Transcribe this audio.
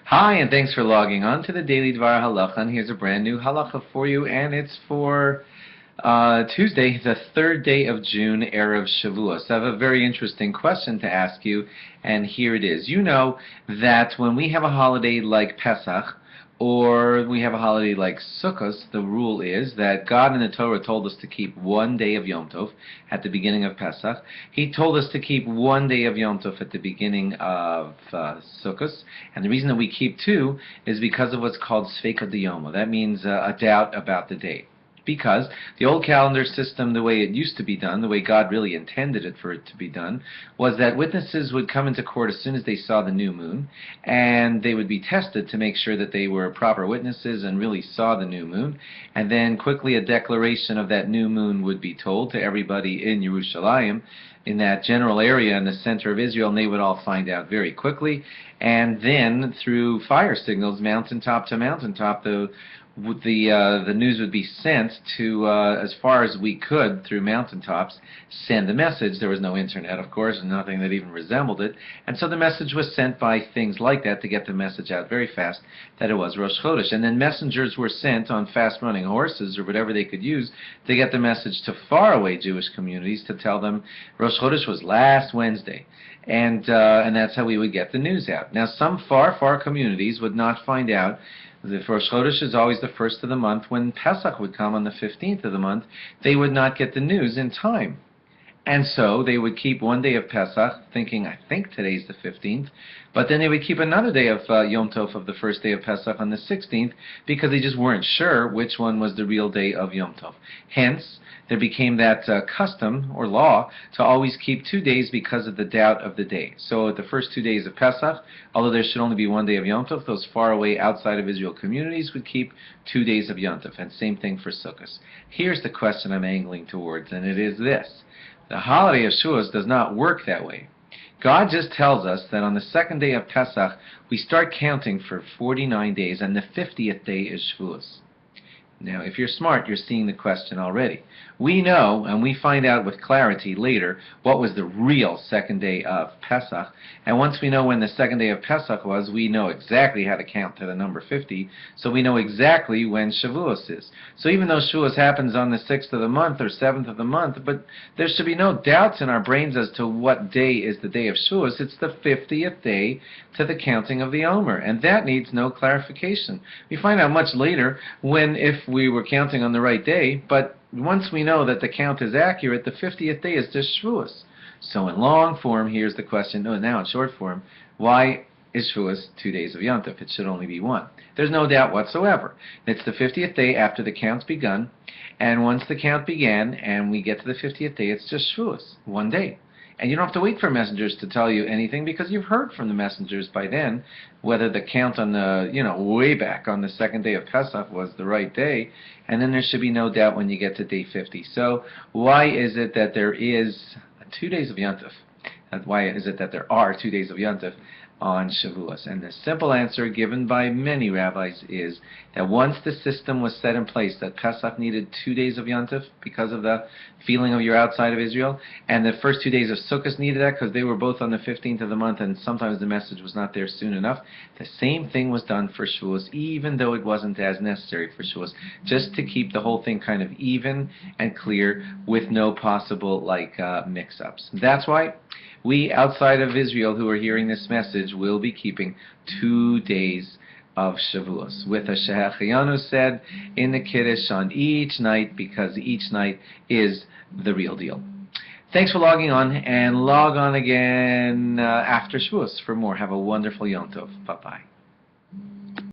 Hi, and thanks for logging on to the Daily DVAR halacha. And here's a brand new halacha for you, and it's for Tuesday, the third day of June, Erev Shavuos. I have a very interesting question to ask you, and here it is. You know that when we have a holiday like Pesach, or we have a holiday like Sukkot, the rule is that God in the Torah told us to keep one day of Yom Tov at the beginning of Pesach. He told us to keep one day of Yom Tov at the beginning of Sukkot. And the reason that we keep two is because of what's called Sveika Diyomo. That means a doubt about the date. Because the old calendar system, the way it used to be done, the way God really intended it for it to be done, was that witnesses would come into court as soon as they saw the new moon, and they would be tested to make sure that they were proper witnesses and really saw the new moon, and then quickly a declaration of that new moon would be told to everybody in Yerushalayim, in that general area in the center of Israel, and they would all find out very quickly. And then through fire signals, mountaintop to mountaintop, the news would be sent to as far as we could through mountaintops, send a message. There was no internet, of course, and nothing that even resembled it, and so the message was sent by things like that to get the message out very fast that it was Rosh Chodesh. And then messengers were sent on fast-running horses or whatever they could use to get the message to faraway Jewish communities to tell them Rosh Chodesh was last Wednesday. And that's how we would get the news out. Now, some far communities would not find out. The Rosh Chodesh is always the first of the month. When Pesach would come on the 15th of the month, they would not get the news in time. And so they would keep one day of Pesach, thinking, I think today's the 15th, but then they would keep another day of Yom Tov of the first day of Pesach on the 16th, because they just weren't sure which one was the real day of Yom Tov. Hence, there became that custom or law to always keep 2 days because of the doubt of the day. So at the first 2 days of Pesach, although there should only be one day of Yom Tov, those far away outside of Israel communities would keep 2 days of Yom Tov, and same thing for Sukkot. Here's the question I'm angling towards, and it is this. The holiday of Shavuos does not work that way. God just tells us that on the second day of Pesach, we start counting for 49 days, and the 50th day is Shavuos. Now, if you're smart, you're seeing the question already. We know, and we find out with clarity later, what was the real second day of Pesach. And once we know when the second day of Pesach was, we know exactly how to count to the number 50, so we know exactly when Shavuos is. So even though Shavuos happens on the 6th of the month or 7th of the month, but there should be no doubts in our brains as to what day is the day of Shavuos. It's the 50th day to the counting of the Omer, and that needs no clarification. We find out much later when, if we were counting on the right day, but once we know that the count is accurate, the 50th day is just Shavuos. So in long form, here's the question. No, now in short form, why is Shavuos 2 days of Yom Tov? It should only be one. There's no doubt whatsoever. It's the 50th day after the count's begun, and once the count began and we get to the 50th day, it's just Shavuos, 1 day. And you don't have to wait for messengers to tell you anything, because you've heard from the messengers by then whether the count on the, way back on the second day of Pesach was the right day, and then there should be no doubt when you get to day 50. So why is it that there is 2 days of Yom Tov? Why is it that there are 2 days of Yom Tov on Shavuos? And the simple answer given by many rabbis is that once the system was set in place that Pesach needed 2 days of Yom Tov because of the feeling of you're outside of Israel, and the first 2 days of Sukkot needed that because they were both on the 15th of the month, and sometimes the message was not there soon enough, the same thing was done for Shavuos, even though it wasn't as necessary for Shavuos, just to keep the whole thing kind of even and clear with no possible mix-ups. That's why we outside of Israel who are hearing this message will be keeping 2 days of Shavuos, with a Shehecheyanu said in the Kiddush on each night, because each night is the real deal. Thanks for logging on, and log on again after Shavuos for more. Have a wonderful Yom Tov. Bye-bye.